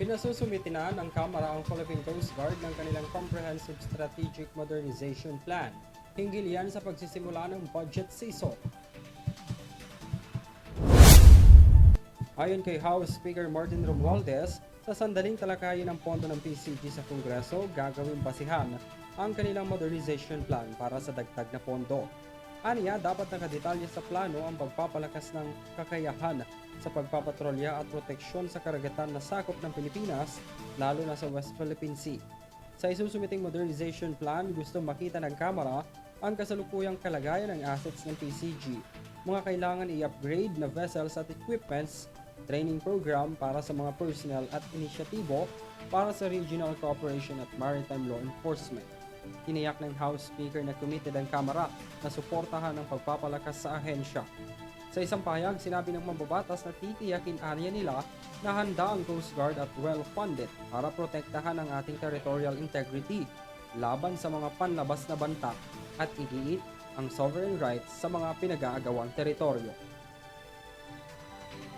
Pinasusumitin na ng Kamara ang Philippine Coast Guard ng kanilang Comprehensive Strategic Modernization Plan. Hinggil yan sa pagsisimula ng budget season. Ayon kay House Speaker Martin Romualdez, sa sandaling talakayin ng pondo ng PCG sa Kongreso, gagawing basihan ang kanilang modernization plan para sa dagdag na pondo. Aniya, dapat nakadetalye sa plano ang pagpapalakas ng kakayahan sa pagpapatrolya at proteksyon sa karagatan na sakop ng Pilipinas, lalo na sa West Philippine Sea. Sa isusumiting modernization plan, gusto makita ng Kamara ang kasalukuyang kalagayan ng assets ng PCG, mga kailangan i-upgrade na vessels at equipments, training program para sa mga personnel at inisyatibo para sa regional cooperation at maritime law enforcement. Tiniyak ng House Speaker na committed ang Kamara na suportahan ang pagpapalakas sa ahensya. Sa isang pahayag, sinabi ng mambabatas na titiyakin anya nila na handa ang Coast Guard at well-funded para protektahan ang ating territorial integrity laban sa mga panlabas na banta at igiit ang sovereign rights sa mga pinag-aagawang teritoryo.